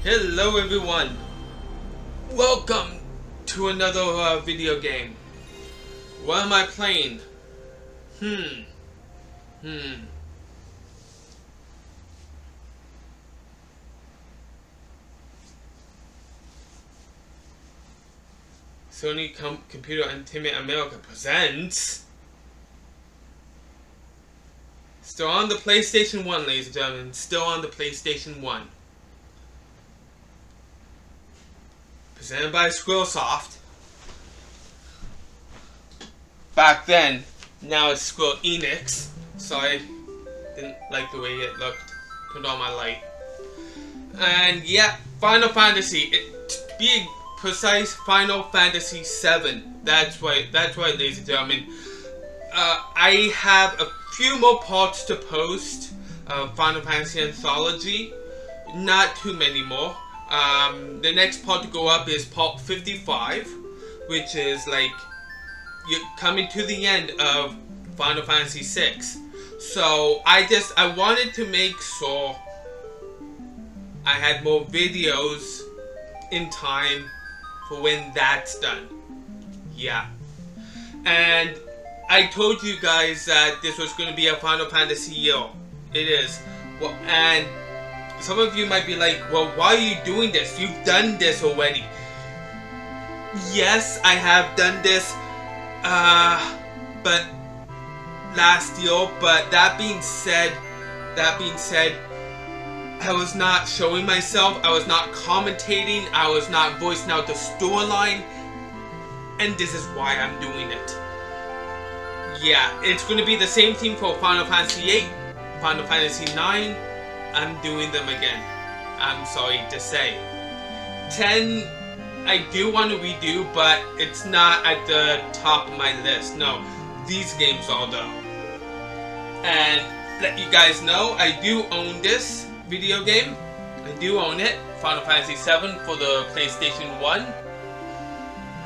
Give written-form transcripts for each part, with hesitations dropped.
Hello everyone, welcome to another video game. What am I playing? Sony Computer Entertainment America presents. Still on the PlayStation 1, ladies and gentlemen. Still on the PlayStation 1. Presented by Squaresoft. Back then, now it's Square Enix. Sorry, didn't like the way it looked. Put on my light. And yeah, Final Fantasy. To be precise, Final Fantasy VII. That's right, ladies and gentlemen. I have a few more parts to post. Final Fantasy Anthology. Not too many more. The next part to go up is part 55, which is like you're coming to the end of Final Fantasy VI. So I wanted to make sure I had more videos in time for when that's done. Yeah. And I told you guys that this was going to be a Final Fantasy year. It is. Well, and some of you might be like, well, why are you doing this? You've done this already. Yes, I have done this, but last year. But that being said, I was not showing myself. I was not commentating. I was not voicing out the storyline, and this is why I'm doing it. Yeah, it's going to be the same thing for Final Fantasy VIII, Final Fantasy IX. I'm doing them again. I'm sorry to say. 10, I do want to redo, but it's not at the top of my list. No, these games are though. And let you guys know, I do own this video game. I do own it. Final Fantasy VII for the PlayStation 1.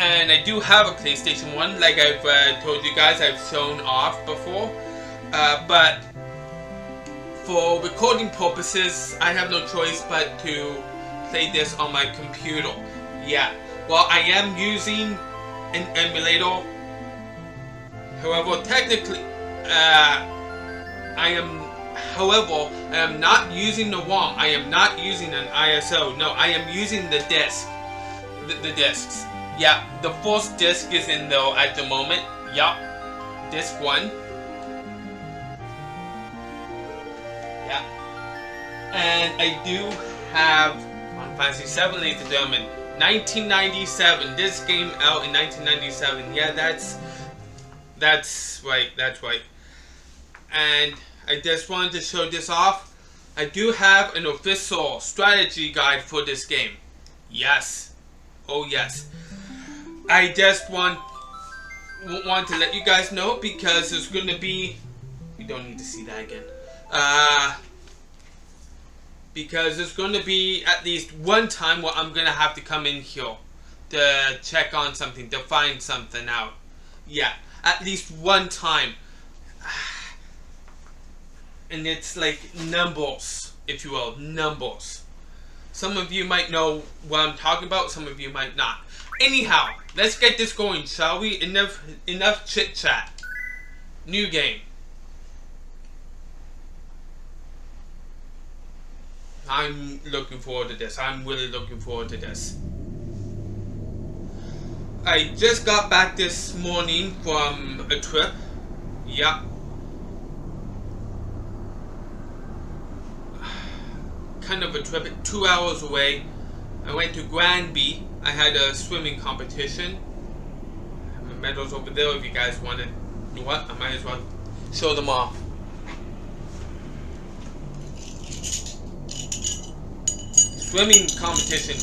And I do have a PlayStation 1, like I've told you guys, I've shown off before. But for recording purposes, I have no choice but to play this on my computer. Yeah, well, I am using an emulator. However, technically, I am not using the ROM. I am not using an ISO. No, I am using the disc. The discs. Yeah, the first disc is in there at the moment. Yup, disc 1. Yeah, and I do have Final Fantasy VII, ladies and gentlemen. 1997. This game out in 1997. Yeah, that's right. That's right. And I just wanted to show this off. I do have an official strategy guide for this game. Yes. Oh yes. I just want to let you guys know because there's going to be. We don't need to see that again. Because there's going to be at least one time where I'm going to have to come in here to check on something, to find something out. Yeah, at least one time. And it's like numbers, if you will, numbers. Some of you might know what I'm talking about, some of you might not. Anyhow, let's get this going, shall we? Enough chit-chat. New game. I'm looking forward to this. I'm really looking forward to this. I just got back this morning from a trip. Yep. Kind of a trip, 2 hours away. I went to Granby. I had a swimming competition. I have my medals over there if you guys want to. You know what? I might as well show them off. Swimming competition.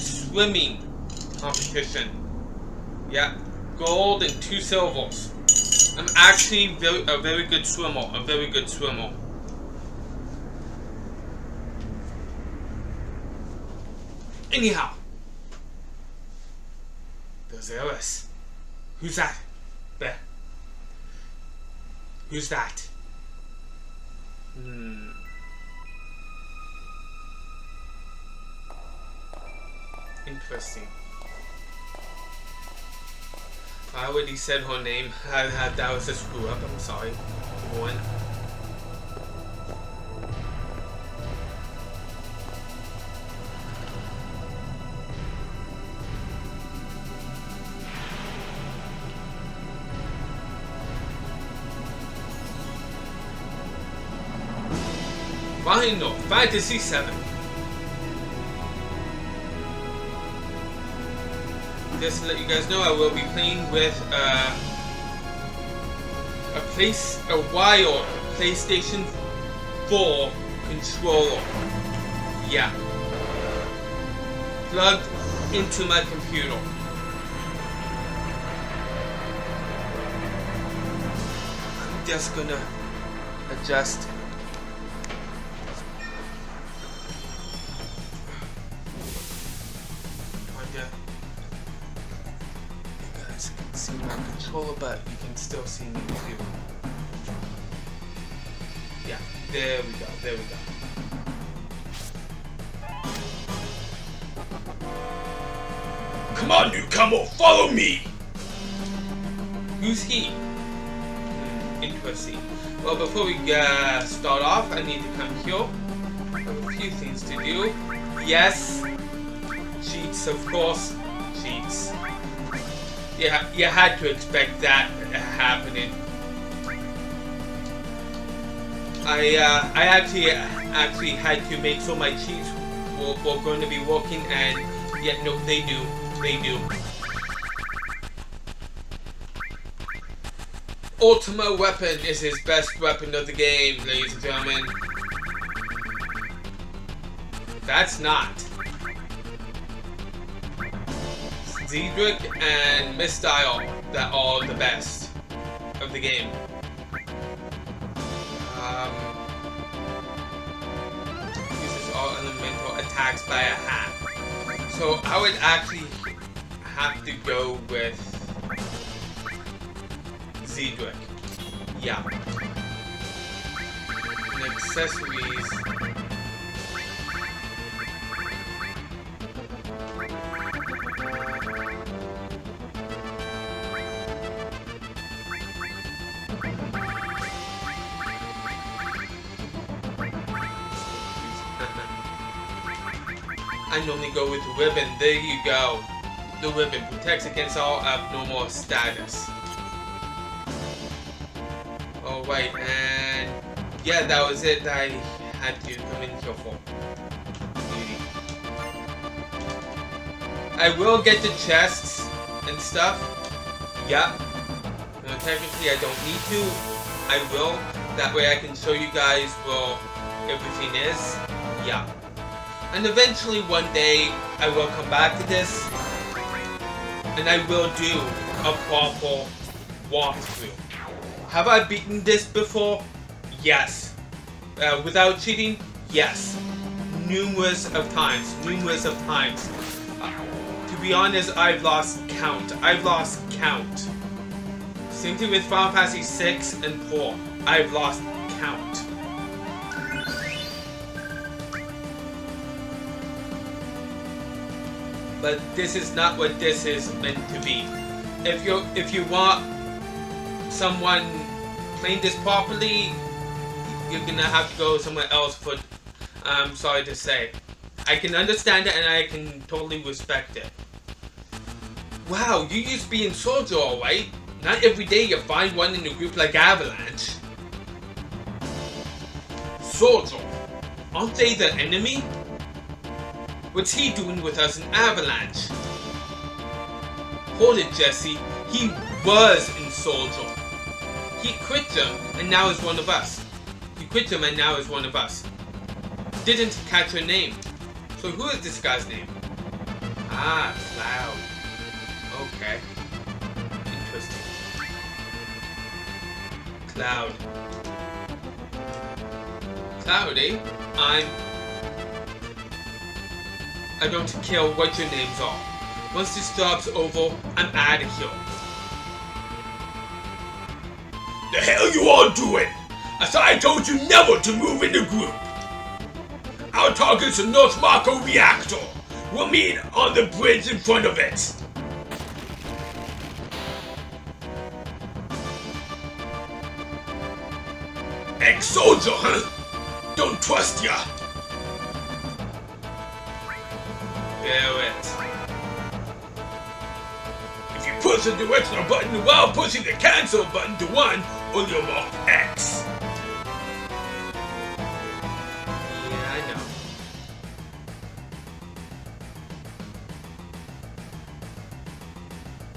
Yeah, gold and 2 silvers. I'm actually a very good swimmer. Anyhow, there's Alice. Who's that? There. Who's that? Interesting. I already said her name. That was a screw up. I'm sorry, everyone. Final Fantasy VII. Just to let you guys know, I will be playing with a wired PlayStation 4 controller. Yeah, plugged into my computer. I'm just gonna adjust. See my controller, but you can still see me too. Yeah, there we go, there we go. Come on, newcomer, follow me! Who's he? Interesting. Well, before we start off, I need to come here. I have a few things to do. Yes, cheats, of course, cheats. Yeah, you had to expect that happening. I actually had to make sure my cheats were going to be working, and yet no, they do. Ultimate weapon is his best weapon of the game, ladies and gentlemen. That's not. Zedric and Mistyle that are the best of the game. Uses all elemental attacks by a hat. So I would actually have to go with Zedric. Yeah. And accessories. I normally go with the ribbon. There you go. The ribbon protects against all abnormal status. Alright, and yeah, that was it that I had to come in here for. I will get the chests and stuff. Yeah. No, technically I don't need to. I will. That way I can show you guys where everything is. Yeah. And eventually one day I will come back to this and I will do a proper walkthrough. Have I beaten this before? Yes. Without cheating? Yes. Numerous of times. To be honest, I've lost count. Same thing with Final Fantasy VI and 4. I've lost count. But this is not what this is meant to be. If you want someone playing this properly, you're gonna have to go somewhere else for. I'm sorry to say. I can understand it and I can totally respect it. Wow, you used to be in Soldier, alright? Not every day you find one in a group like Avalanche. Soldier, aren't they the enemy? What's he doing with us in Avalanche? Hold it, Jesse. He was in Soldier. He quit them and now is one of us. Didn't catch her name. So who is this guy's name? Ah, Cloud. Okay. Interesting. Cloud. Cloud, eh? I don't care what your names are. Once this job's over, I'm out of here. The hell you all doing? I thought I told you never to move in the group. Our target's a North Marco reactor. We'll meet on the bridge in front of it. Ex-soldier, huh? Don't trust ya. Barrett. If you push the directional button while pushing the cancel button to 1, or you'll mark X. Yeah, I know.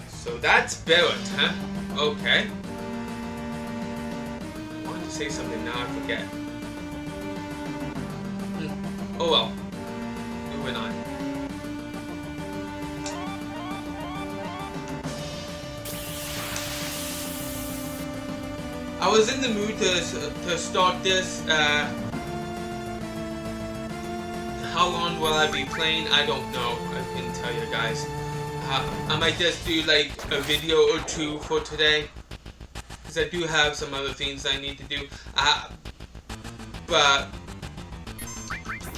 So that's Barrett, huh? Okay. I wanted to say something, now I forget. Oh well. Moving on. I was in the mood to start this. How long will I be playing? I don't know. I couldn't tell you guys. I might just do like a video or two for today, because I do have some other things I need to do. But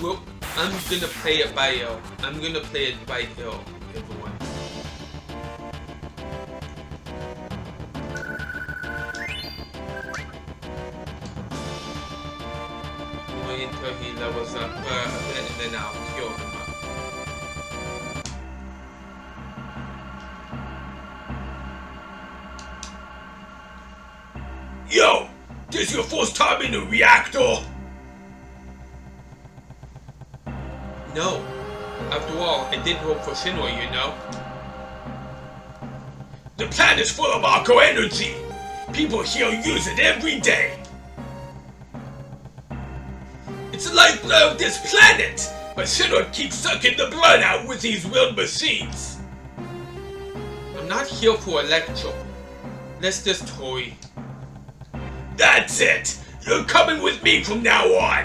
well, I'm gonna play it by ear. I'm gonna play it by ear, everyone. Until he levels up a bit, and then I'll kill him up. Yo, this your first time in the reactor? No. After all, I did work for Shinra, you know. The planet's full of Arco energy. People here use it every day. It's the lifeblood of this planet, but Shinra keeps sucking the blood out with these willed machines. I'm not here for a lecture. Let's just toy. That's it! You're coming with me from now on!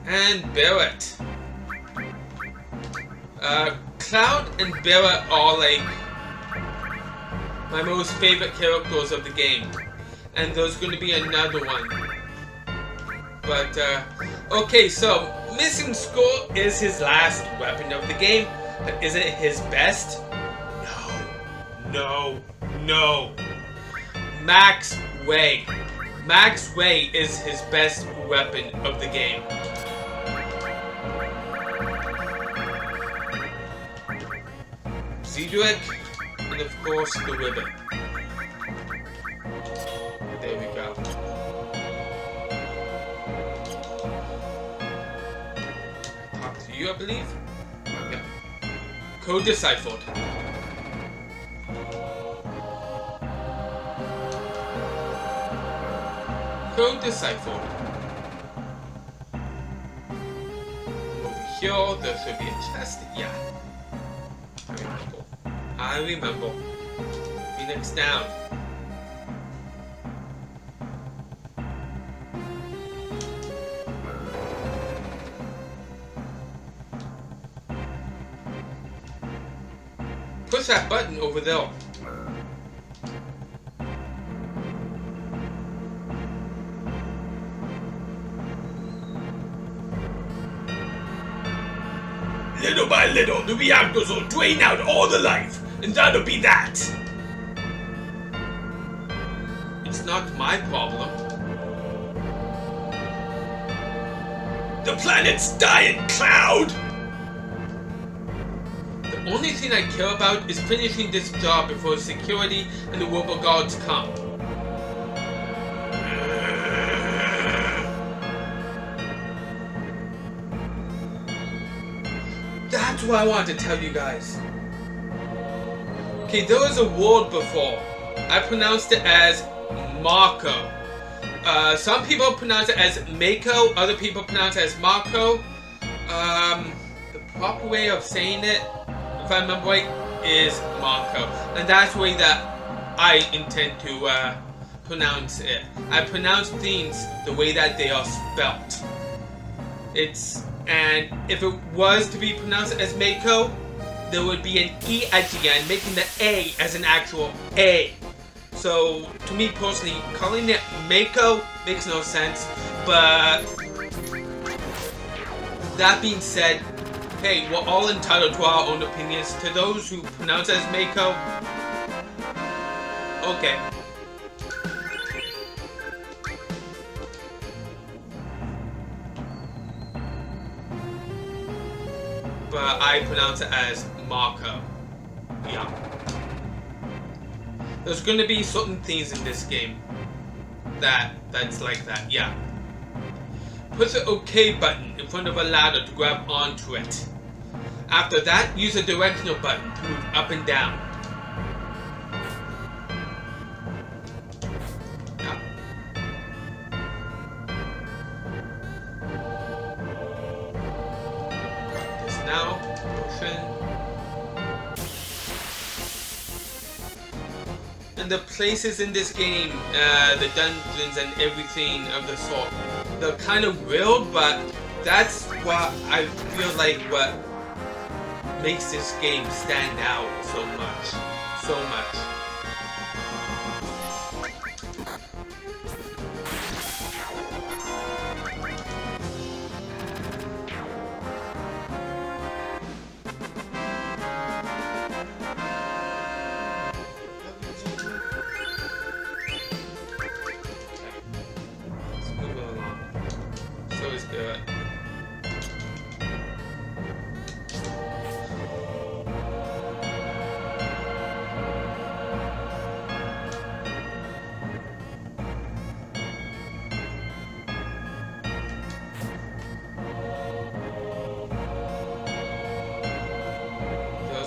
And Barrett. Cloud and Barrett are like my most favorite characters of the game. And there's going to be another one. But, okay, so Missing Skull is his last weapon of the game. But is it his best? No. Max Way. Max Way is his best weapon of the game. Zedric, and of course the ribbon. There we go. Talk to you, I believe? Yeah. Code deciphered. Code deciphered. Over here, there should be a chest. Yeah. I remember. Phoenix down. Push that button over there. Little by little, the reactors will drain out all the life, and that'll be that. It's not my problem. The planet's dying, Cloud! The only thing I care about is finishing this job before security and the robot guards come. That's what I wanted to tell you guys. Okay, there was a word before. I pronounced it as Marco. Some people pronounce it as Mako, other people pronounce it as Marco. The proper way of saying it, if I remember right, is Marco. And that's the way that I intend to pronounce it. I pronounce things the way that they are spelt. And if it was to be pronounced as Mako, there would be an E at the end, making the A as an actual A. So, to me personally, calling it Mako makes no sense, but that being said, hey, we're all entitled to our own opinions. To those who pronounce it as Mako, okay. But I pronounce it as Marco. Yeah. There's gonna be certain things in this game that's like that, yeah. Push the OK button in front of a ladder to grab onto it. After that, use the directional button to move up and down. Yeah. This now, pushing. And the places in this game, the dungeons and everything of the sort, they're kind of real, but that's what I feel like what makes this game stand out so much. So much.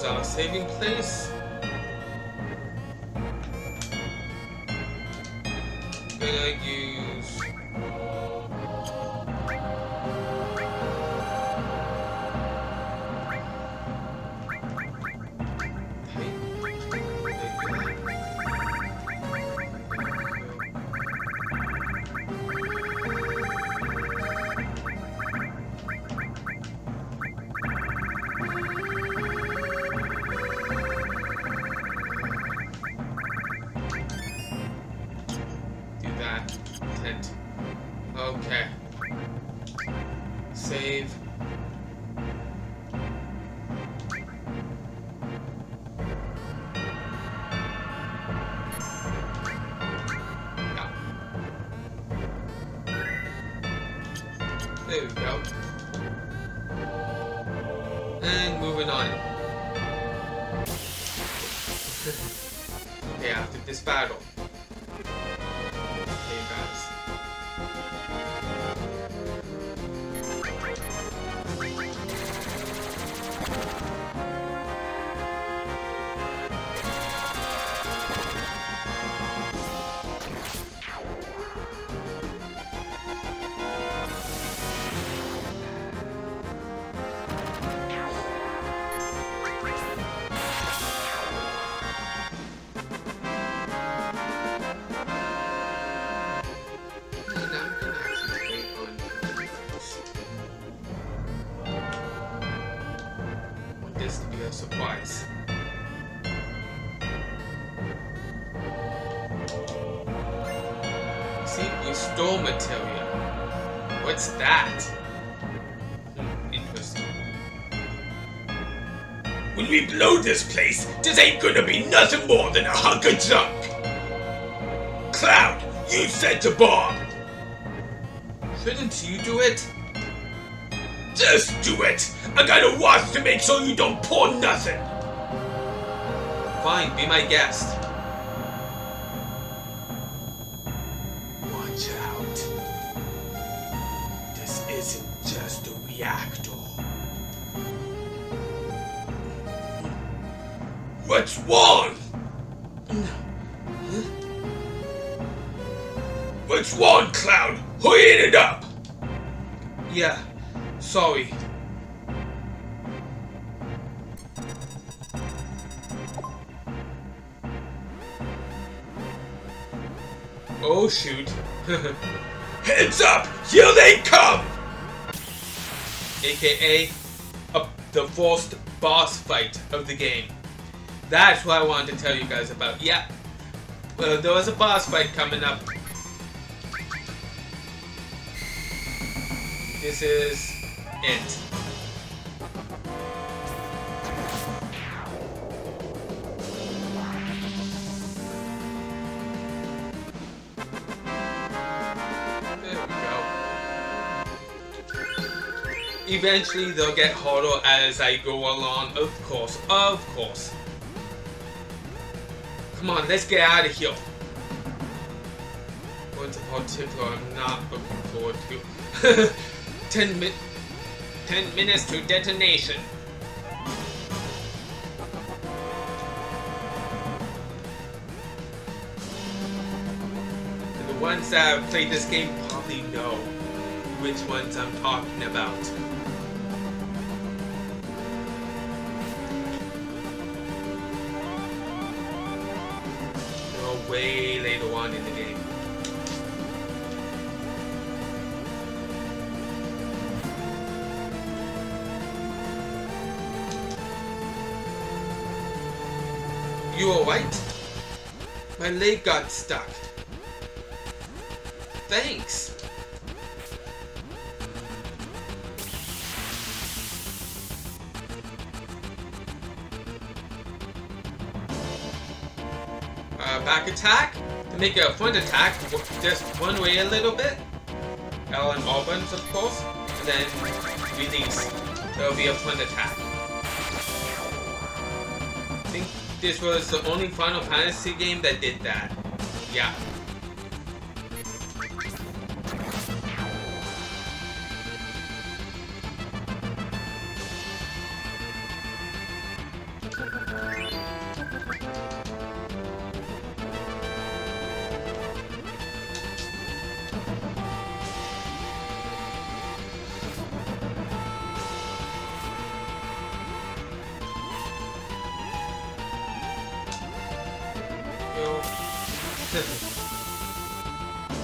Our saving place. Gonna use okay. Save. Yeah. There we go. And moving on. Okay, after this battle. Okay, guys. This to be a surprise. See, restore material. What's that? Interesting. When we blow this place, this ain't gonna be nothing more than a hunk of junk. Cloud, you set the bomb. Shouldn't you do it? Just do it. I gotta watch to make sure you don't pour nothing. Fine, be my guest. Watch out. This isn't just a reactor. What's wrong? What's wrong, Cloud? Hurry it up. Yeah, sorry. Oh shoot. Heads up! Here they come! AKA the first boss fight of the game. That's what I wanted to tell you guys about. Yeah, there was a boss fight coming up. This is it. There we go. Eventually they'll get harder as I go along, of course, of course. Come on, let's get out of here. One's in particular I'm not looking forward to. 10 minutes to detonation. And the ones that have played this game probably know which ones I'm talking about. They're way later on in the game. You alright? My leg got stuck. Thanks. Back attack. To make a front attack, just one way a little bit. L and R buttons, of course. And then release. That'll be a front attack. I think this was the only Final Fantasy game that did that. Yeah.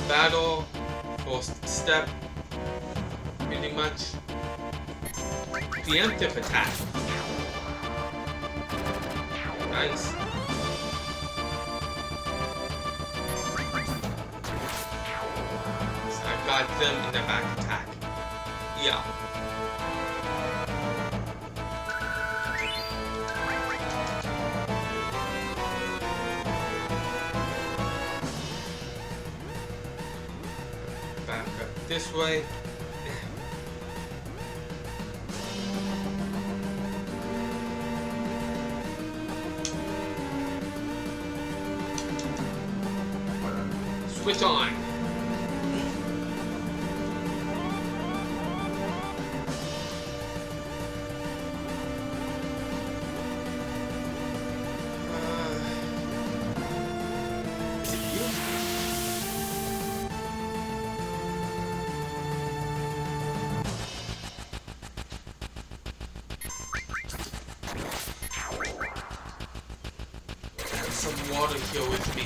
Battle, first step, pretty much. Preemptive attack. Nice. So I got them in the back attack. Yeah. This way. Switch on. Is it you? Some water here with me.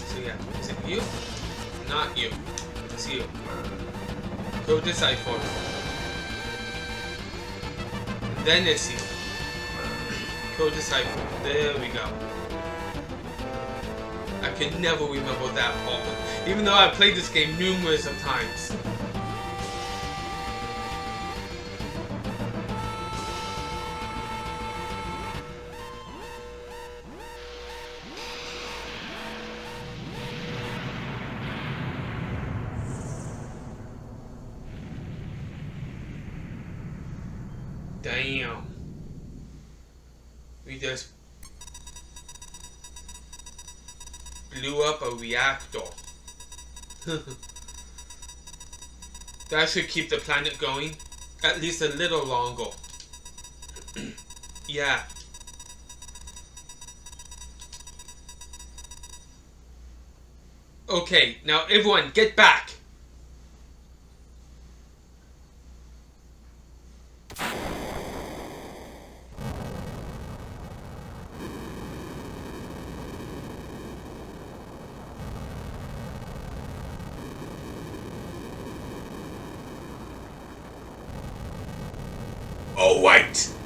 So yeah, is it you? Not you. It's you. Go decipher. Then it's you. Code Decipher. There we go. I could never remember that part. Even though I played this game numerous of times. Damn. We just blew up a reactor. That should keep the planet going at least a little longer. Yeah. Okay, now everyone get back.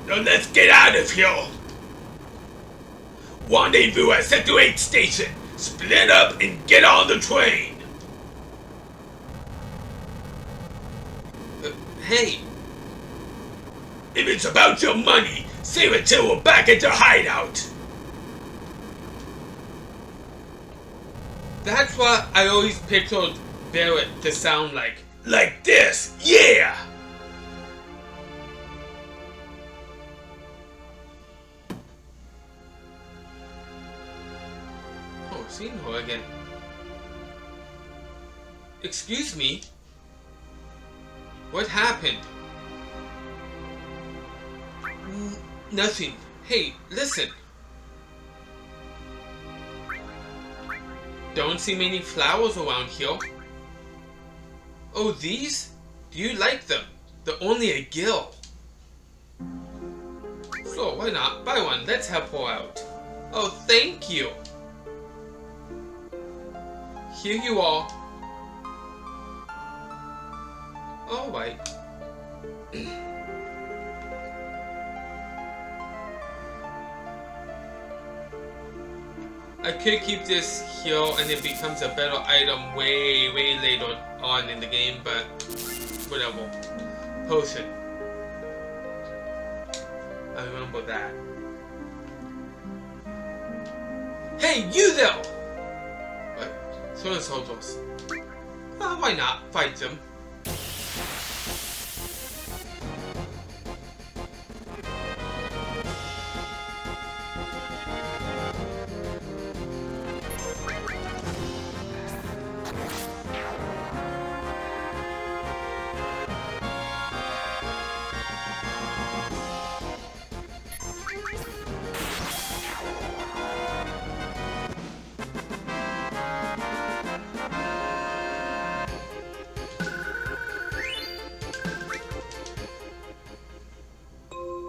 Now let's get out of here. Rendezvous at Sector 8 station. Split up and get on the train. Hey. If it's about your money, save it till we're back at your hideout. That's what I always pictured Barrett to sound like. Like this, yeah! Oh, I've seen her again. Excuse me? What happened? Nothing. Hey, listen. Don't see many flowers around here. Oh, these? Do you like them? They're only a gill. Sure, why not? Buy one. Let's help her out. Oh, thank you. Here you are. Alright. I could keep this here and it becomes a better item way later on in the game, but whatever. Potion. I remember that. Hey, you there! What? So and soldiers. Why not? Fight them.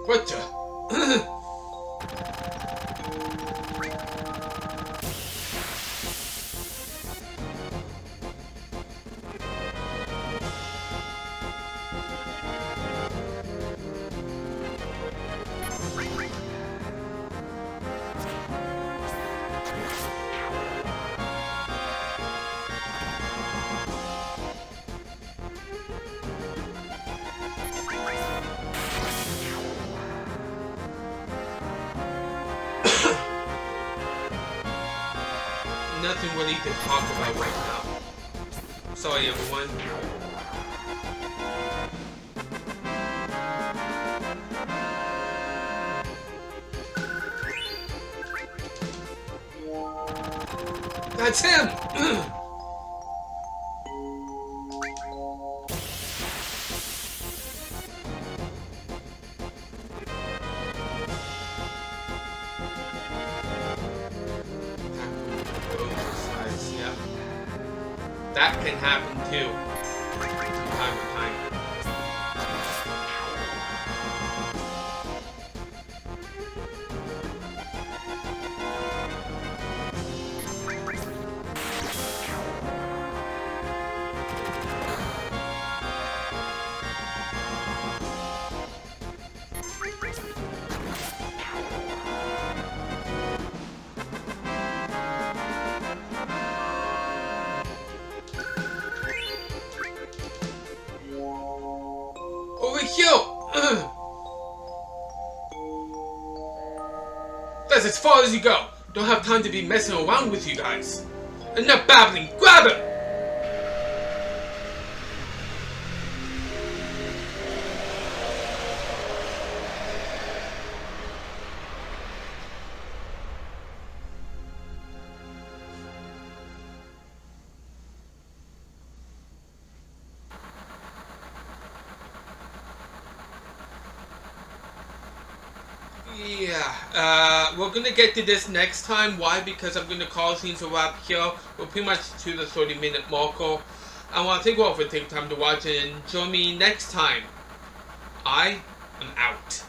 What the? Nothing really to talk about right now. Sorry, everyone. That's him! That can happen too, from time to time. Over here! That's as far as you go. Don't have time to be messing around with you guys. Enough babbling. Grab him! Yeah, we're gonna get to this next time. Why? Because I'm gonna call things a wrap here. We're pretty much to the 30-minute marker. I want to thank you all for taking time to watch and join me next time. I am out.